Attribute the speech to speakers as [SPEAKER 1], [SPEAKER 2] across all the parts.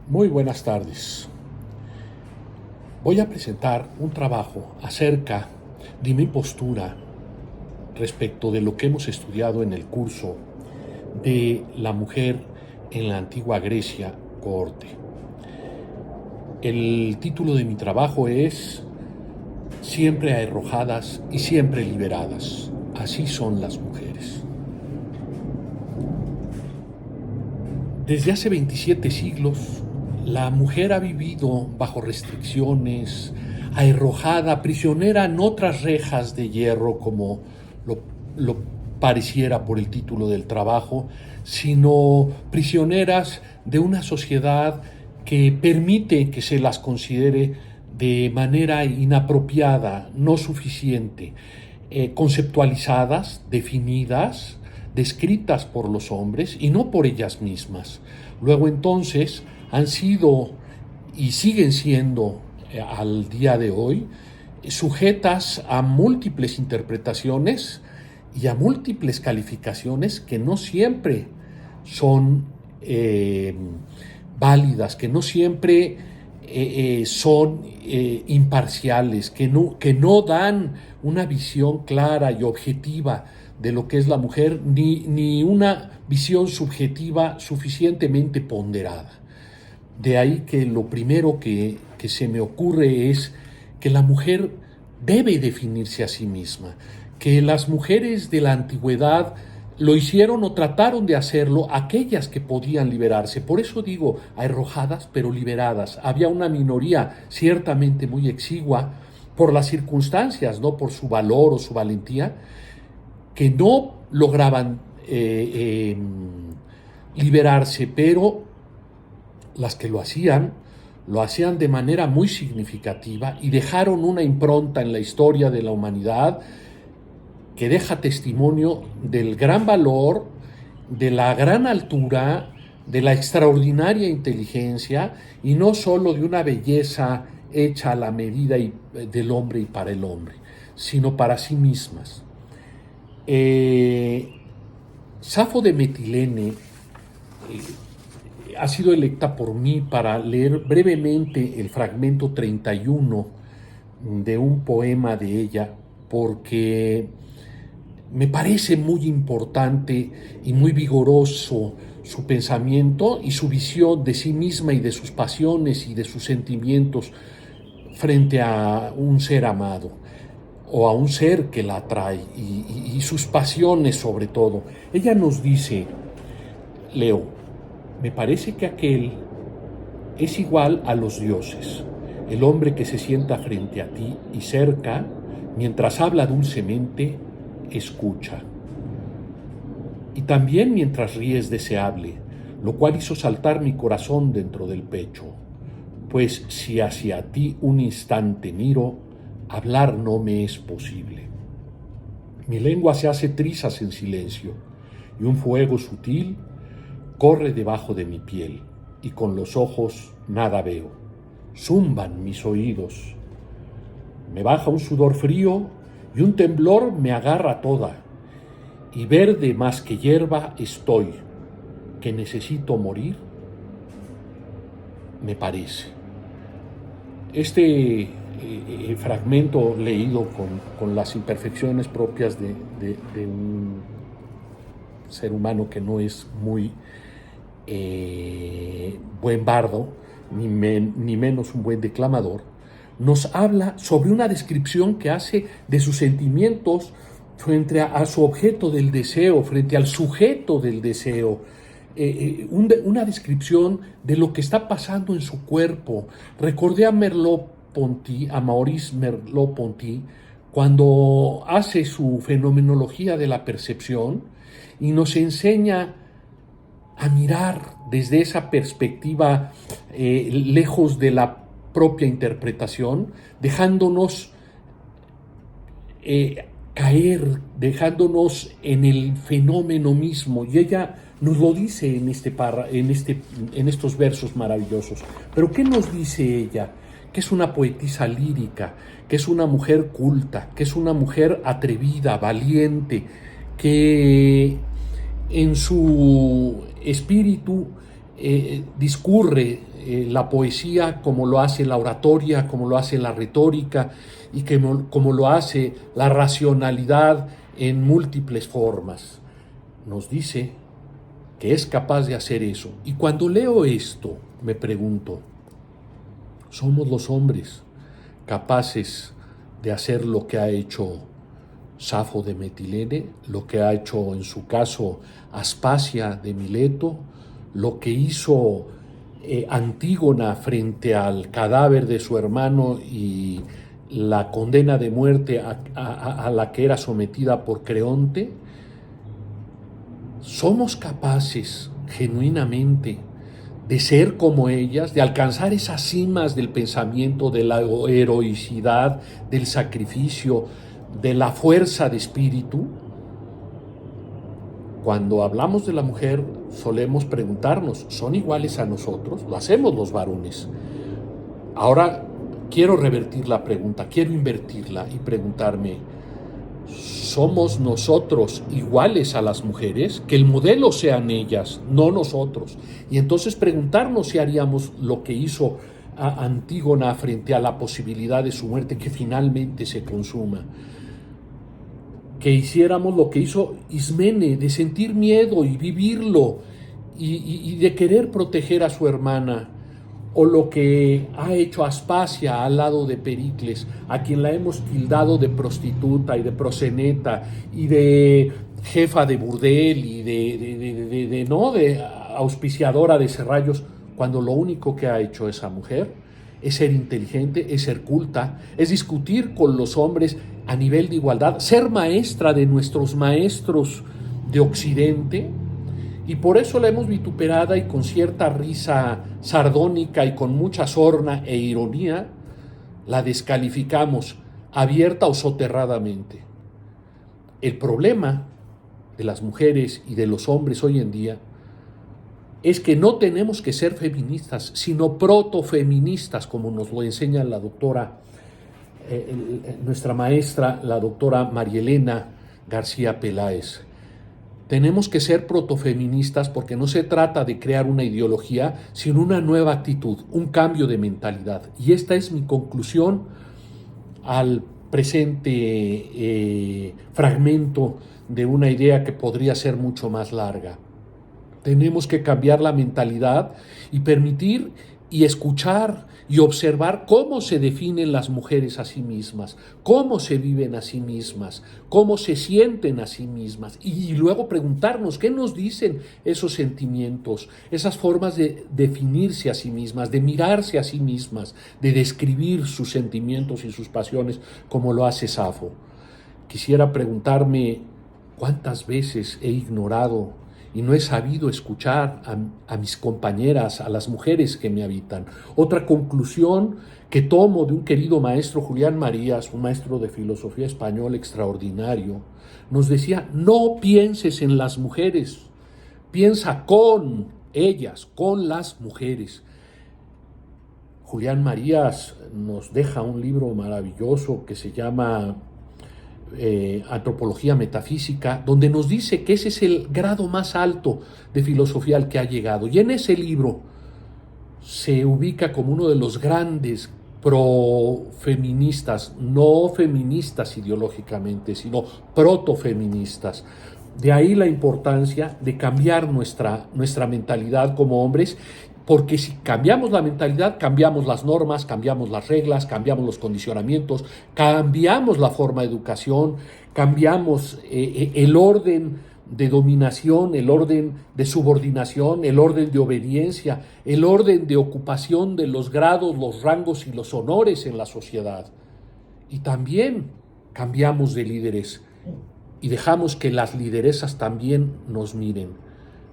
[SPEAKER 1] Muy buenas tardes. Voy a presentar un trabajo acerca de mi postura respecto de lo que hemos estudiado en el curso de la mujer en la antigua Grecia cohorte. El título de mi trabajo es Siempre arrojadas y siempre liberadas. Así son las mujeres. Desde hace 27 siglos, la mujer ha vivido bajo restricciones, arrojada, prisionera en otras rejas de hierro, como lo pareciera por el título del trabajo, sino prisioneras de una sociedad que permite que se las considere de manera inapropiada, no suficiente, conceptualizadas, definidas, descritas por los hombres y no por ellas mismas. Luego entonces han sido y siguen siendo al día de hoy sujetas a múltiples interpretaciones y a múltiples calificaciones que no siempre son válidas, que no siempre son imparciales, que no dan una visión clara y objetiva de lo que es la mujer, ni una visión subjetiva suficientemente ponderada. De ahí que lo primero que se me ocurre es que la mujer debe definirse a sí misma, que las mujeres de la antigüedad lo hicieron o trataron de hacerlo aquellas que podían liberarse. Por eso digo arrojadas pero liberadas. Había una minoría ciertamente muy exigua por las circunstancias, no por su valor o su valentía, que no lograban liberarse, pero las que lo hacían de manera muy significativa y dejaron una impronta en la historia de la humanidad que deja testimonio del gran valor, de la gran altura, de la extraordinaria inteligencia y no solo de una belleza hecha a la medida del hombre y para el hombre, sino para sí mismas. Safo de Metilene ha sido electa por mí para leer brevemente el fragmento 31 de un poema de ella, porque me parece muy importante y muy vigoroso su pensamiento y su visión de sí misma y de sus pasiones y de sus sentimientos frente a un ser amado o a un ser que la atrae y sus pasiones sobre todo. Ella nos dice, leo, me parece que aquel es igual a los dioses, el hombre que se sienta frente a ti y cerca, mientras habla dulcemente, escucha. Y también mientras ríes deseable, lo cual hizo saltar mi corazón dentro del pecho, pues si hacia ti un instante miro, hablar no me es posible. Mi lengua se hace trizas en silencio, y un fuego sutil corre debajo de mi piel, y con los ojos nada veo. Zumban mis oídos. Me baja un sudor frío y un temblor me agarra toda, y verde más que hierba estoy, que necesito morir, me parece. Este fragmento leído con las imperfecciones propias de un ser humano que no es muy buen bardo, ni menos un buen declamador, nos habla sobre una descripción que hace de sus sentimientos frente a su objeto del deseo, frente al sujeto del deseo, una descripción de lo que está pasando en su cuerpo. Recordé a Merleau-Ponty, a Maurice Merleau-Ponty, cuando hace su fenomenología de la percepción y nos enseña a mirar desde esa perspectiva lejos de la propia interpretación, dejándonos caer, dejándonos en el fenómeno mismo. Y ella nos lo dice en estos versos maravillosos. Pero ¿qué nos dice ella? Que es una poetisa lírica, que es una mujer culta, que es una mujer atrevida, valiente, que en su espíritu discurre la poesía, como lo hace la oratoria, como lo hace la retórica y como lo hace la racionalidad en múltiples formas. Nos dice que es capaz de hacer eso. Y cuando leo esto, me pregunto, ¿somos los hombres capaces de hacer lo que ha hecho Safo de Metilene, lo que ha hecho en su caso Aspasia de Mileto, lo que hizo Antígona frente al cadáver de su hermano y la condena de muerte a la que era sometida por Creonte? ¿Somos capaces genuinamente de ser como ellas, de alcanzar esas cimas del pensamiento, de la heroicidad, del sacrificio, de la fuerza de espíritu? Cuando hablamos de la mujer, solemos preguntarnos, ¿son iguales a nosotros? Lo hacemos los varones. Ahora quiero revertir la pregunta, quiero invertirla y preguntarme, ¿somos nosotros iguales a las mujeres? Que el modelo sean ellas, no nosotros. Y entonces preguntarnos si haríamos lo que hizo a Antígona frente a la posibilidad de su muerte que finalmente se consuma. Que hiciéramos lo que hizo Ismene, de sentir miedo y vivirlo y de querer proteger a su hermana, o lo que ha hecho Aspasia al lado de Pericles, a quien la hemos tildado de prostituta y de proseneta y de jefa de burdel y de auspiciadora de serrallos, cuando lo único que ha hecho esa mujer es ser inteligente, es ser culta, es discutir con los hombres a nivel de igualdad, ser maestra de nuestros maestros de Occidente, y por eso la hemos vituperada y con cierta risa sardónica y con mucha sorna e ironía la descalificamos abierta o soterradamente. El problema de las mujeres y de los hombres hoy en día es que no tenemos que ser feministas, sino protofeministas, como nos lo enseña la doctora, nuestra maestra, la doctora María Elena García Peláez. Tenemos que ser protofeministas porque no se trata de crear una ideología, sino una nueva actitud, un cambio de mentalidad. Y esta es mi conclusión al presente fragmento de una idea que podría ser mucho más larga. Tenemos que cambiar la mentalidad y permitir y escuchar y observar cómo se definen las mujeres a sí mismas, cómo se viven a sí mismas, cómo se sienten a sí mismas, y luego preguntarnos qué nos dicen esos sentimientos, esas formas de definirse a sí mismas, de mirarse a sí mismas, de describir sus sentimientos y sus pasiones como lo hace Safo. Quisiera preguntarme cuántas veces he ignorado y no he sabido escuchar a mis compañeras, a las mujeres que me habitan. Otra conclusión que tomo de un querido maestro, Julián Marías, un maestro de filosofía español extraordinario, nos decía, no pienses en las mujeres, piensa con ellas, con las mujeres. Julián Marías nos deja un libro maravilloso que se llama Antropología Metafísica, donde nos dice que ese es el grado más alto de filosofía al que ha llegado. Y en ese libro se ubica como uno de los grandes profeministas, no feministas ideológicamente, sino protofeministas. De ahí la importancia de cambiar nuestra mentalidad como hombres, porque si cambiamos la mentalidad, cambiamos las normas, cambiamos las reglas, cambiamos los condicionamientos, cambiamos la forma de educación, cambiamos el orden de dominación, el orden de subordinación, el orden de obediencia, el orden de ocupación de los grados, los rangos y los honores en la sociedad. Y también cambiamos de líderes y dejamos que las lideresas también nos miren.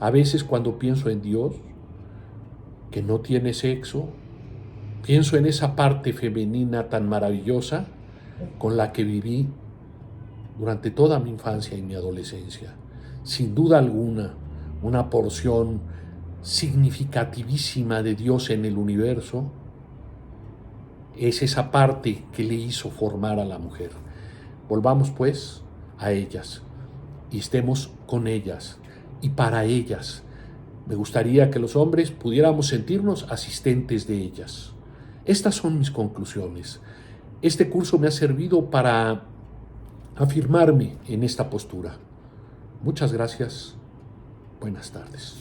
[SPEAKER 1] A veces cuando pienso en Dios, que no tiene sexo, pienso en esa parte femenina tan maravillosa con la que viví durante toda mi infancia y mi adolescencia. Sin duda alguna, una porción significativísima de Dios en el universo es esa parte que le hizo formar a la mujer. Volvamos pues a ellas y estemos con ellas y para ellas. Me gustaría que los hombres pudiéramos sentirnos asistentes de ellas. Estas son mis conclusiones. Este curso me ha servido para afirmarme en esta postura. Muchas gracias. Buenas tardes.